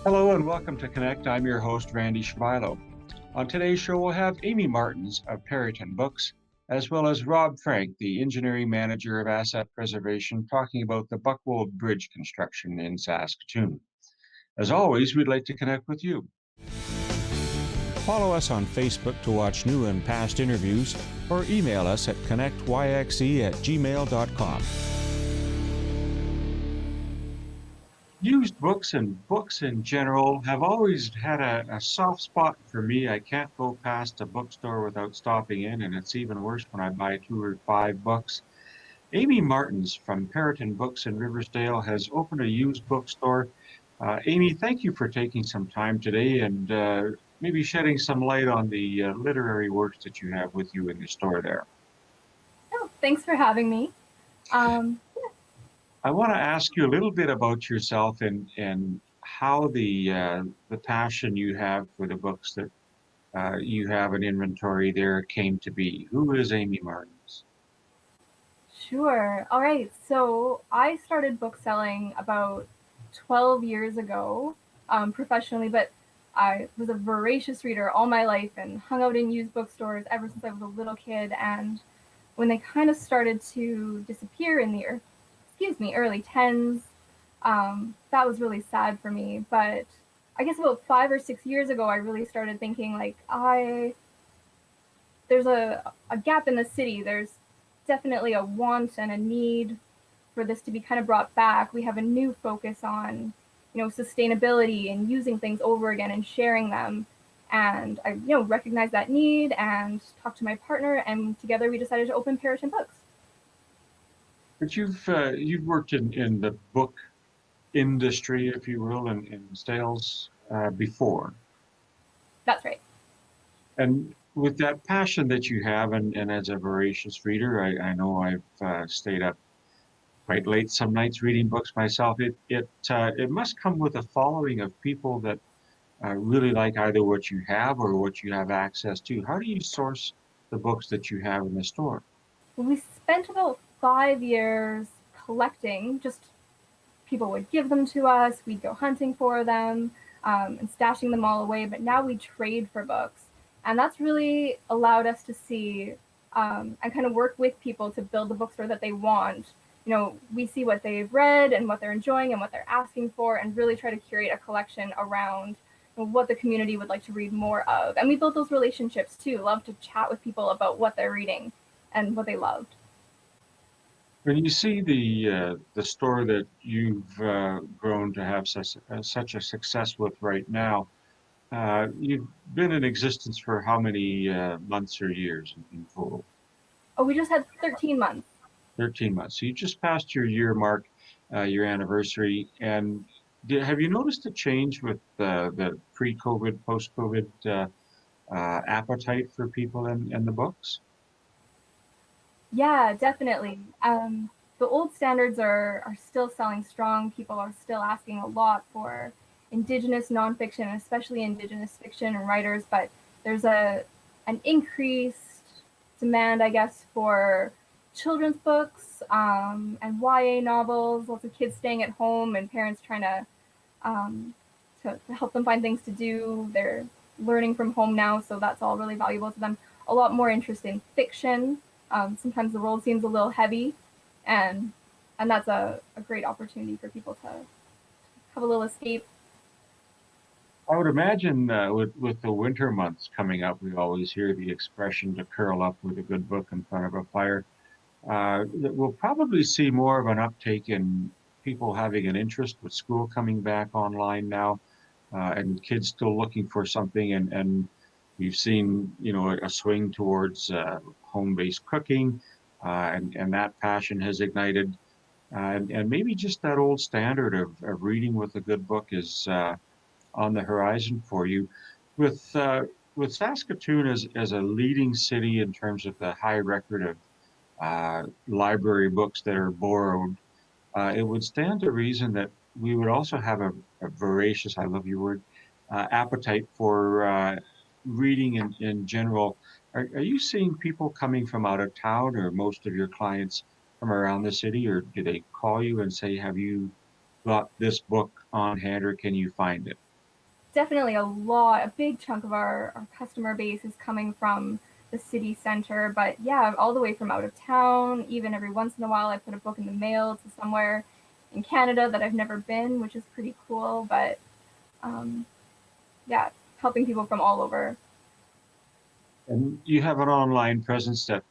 Hello and welcome to Connect. I'm your host, Randy Schmilo. On today's show, we'll have Aimee Martens of Peryton Books, as well as Rob Frank, the engineering manager of asset preservation, talking about the Buckwold Bridge construction in Saskatoon. As always, we'd like to connect with you. Follow us on Facebook to watch new and past interviews, or email us at connectyxe@gmail.com. Used books and books in general have always had a soft spot for me. I can't go past a bookstore without stopping in, and it's even worse when I buy 2 or 5 books. Aimee Martens from Peryton Books in Riversdale has opened a used bookstore. Aimee, thank you for taking some time today and maybe shedding some light on the literary works that you have with you in the store there. Oh, thanks for having me. I want to ask you a little bit about yourself and how the passion you have for the books that you have an inventory there came to be. Who is Aimee Martens? Sure. All right. So I started book selling about 12 years ago professionally, but I was a voracious reader all my life and hung out in used bookstores ever since I was a little kid. And when they kind of started to disappear in the early 10s, that was really sad for me. But I guess about 5 or 6 years ago, I really started thinking like there's a gap in the city. There's definitely a want and a need for this to be kind of brought back. We have a new focus on, sustainability and using things over again and sharing them. And I, recognized that need and talked to my partner, and together we decided to open Peryton Books. But you've worked in the book industry, if you will, and in sales before. That's right. And with that passion that you have, and as a voracious reader, I know I've stayed up quite late some nights reading books myself. It must come with a following of people that really like either what you have or what you have access to. How do you source the books that you have in the store? We spent about 5 years collecting. Just people would give them to us. We'd go hunting for them and stashing them all away. But now we trade for books. And that's really allowed us to see and kind of work with people to build the bookstore that they want. We see what they've read and what they're enjoying and what they're asking for, and really try to curate a collection around what the community would like to read more of. And we build those relationships too. Love to chat with people about what they're reading and what they loved. When you see the store that you've grown to have such a success with right now, you've been in existence for how many months or years in total? Oh, we just had 13 months. 13 months. So you just passed your year mark, your anniversary. And have you noticed a change with the pre-COVID, post-COVID appetite for people in the books? Yeah, definitely. The old standards are still selling strong. People are still asking a lot for Indigenous nonfiction, especially Indigenous fiction and writers. But there's an increased demand, I guess, for children's books and YA novels. Lots of kids staying at home and parents trying to help them find things to do. They're learning from home now, so that's all really valuable to them. A lot more interest in fiction. Sometimes the world seems a little heavy, and that's a great opportunity for people to have a little escape. I would imagine with the winter months coming up, we always hear the expression to curl up with a good book in front of a fire. That we'll probably see more of an uptake in people having an interest with school coming back online now, and kids still looking for something. And we've seen, a swing towards home-based cooking, and that passion has ignited. And maybe just that old standard of reading with a good book is on the horizon for you. With Saskatoon as a leading city in terms of the high record of library books that are borrowed, it would stand to reason that we would also have a voracious, I love your word, appetite for reading in general. Are you seeing people coming from out of town, or most of your clients from around the city, or do they call you and say, have you got this book on hand, or can you find it? definitely a big chunk of our customer base is coming from the city center. But yeah, all the way from out of town. Even every once in a while, I put a book in the mail to somewhere in Canada that I've never been, which is pretty cool. But um, yeah, helping people from all over. And you have an online presence that,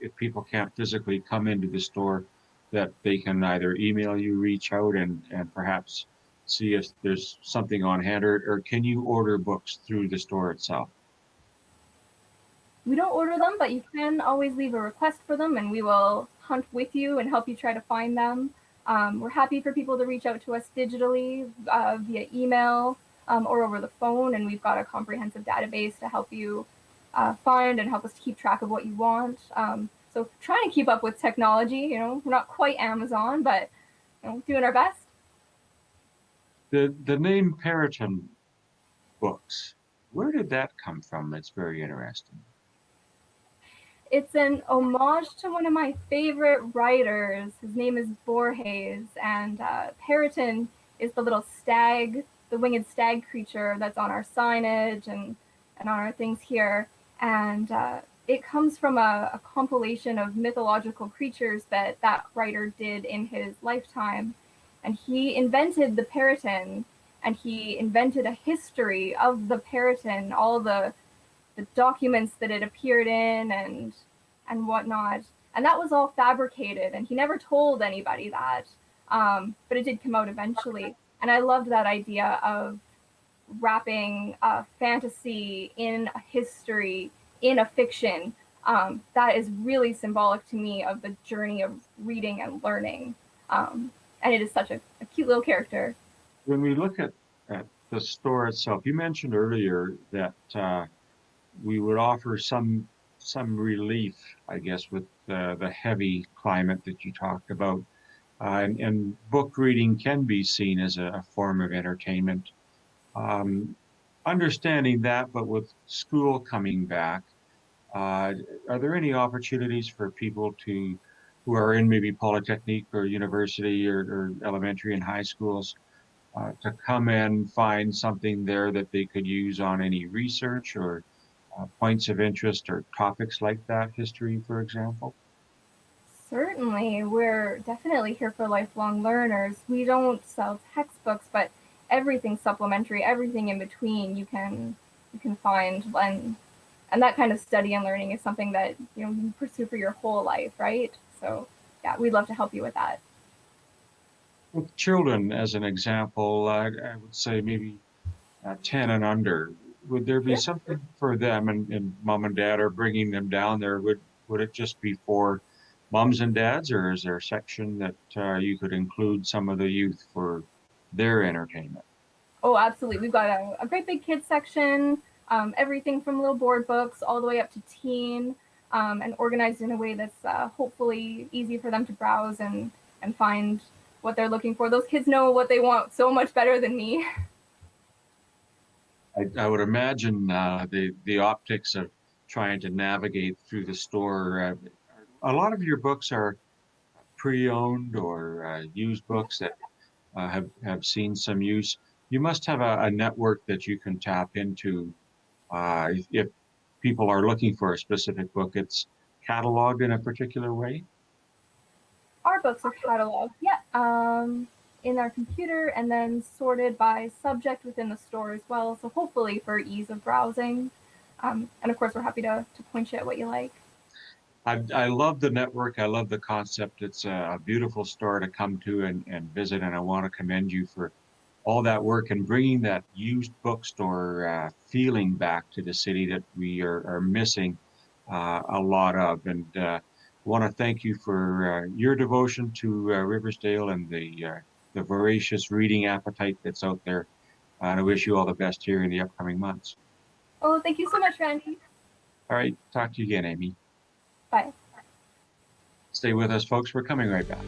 if people can't physically come into the store, that they can either email you, reach out, and perhaps see if there's something on hand, or can you order books through the store itself? We don't order them, but you can always leave a request for them, and we will hunt with you and help you try to find them. We're happy for people to reach out to us digitally via email or over the phone, and we've got a comprehensive database to help you find and help us to keep track of what you want. So trying to keep up with technology, we're not quite Amazon, but doing our best. The name Peryton Books, where did that come from? That's very interesting. It's an homage to one of my favorite writers. His name is Borges, and Peryton is the little stag, the winged stag creature that's on our signage and on our things here. And it comes from a compilation of mythological creatures that writer did in his lifetime. And he invented the Peryton, and he invented a history of the Peryton, all the documents that it appeared in and whatnot. And that was all fabricated, and he never told anybody that. But it did come out eventually. And I loved that idea of wrapping fantasy in a history, in a fiction. That is really symbolic to me of the journey of reading and learning. And it is such a cute little character. When we look at the store itself, you mentioned earlier that we would offer some relief, I guess, with the heavy climate that you talked about. And book reading can be seen as a form of entertainment. Um, Understanding that, but with school coming back, uh, are there any opportunities for people who are in maybe polytechnic or university or elementary and high schools to come and find something there that they could use on any research or points of interest or topics like that, history, for example? Certainly, we're definitely here for lifelong learners. We don't sell textbooks, but everything supplementary, everything in between, you can find, and that kind of study and learning is something that you can pursue for your whole life, right? So, yeah, we'd love to help you with that. With children, as an example, I would say maybe 10 and under. Would there be Sure. something for them, and mom and dad are bringing them down there? Would it just be for moms and dads, or is there a section that you could include some of the youth for their entertainment? Oh, absolutely. We've got a great big kids section, everything from little board books all the way up to teen, and organized in a way that's hopefully easy for them to browse and find what they're looking for. Those kids know what they want so much better than me. I would imagine the optics of trying to navigate through the store. A lot of your books are pre-owned or used books that have seen some use. You must have a network that you can tap into if people are looking for a specific book. It's cataloged in a particular way. Our books are cataloged, yeah, in our computer and then sorted by subject within the store as well. So hopefully for ease of browsing. And of course, we're happy to point you at what you like. I love the network. I love the concept. It's a beautiful store to come to and visit, and I want to commend you for all that work and bringing that used bookstore feeling back to the city that we are missing a lot of. And want to thank you for your devotion to Riversdale and the voracious reading appetite that's out there. And I wish you all the best here in the upcoming months. Oh, thank you so much, Randy. All right, talk to you again, Aimee. Bye. Stay with us, folks. We're coming right back.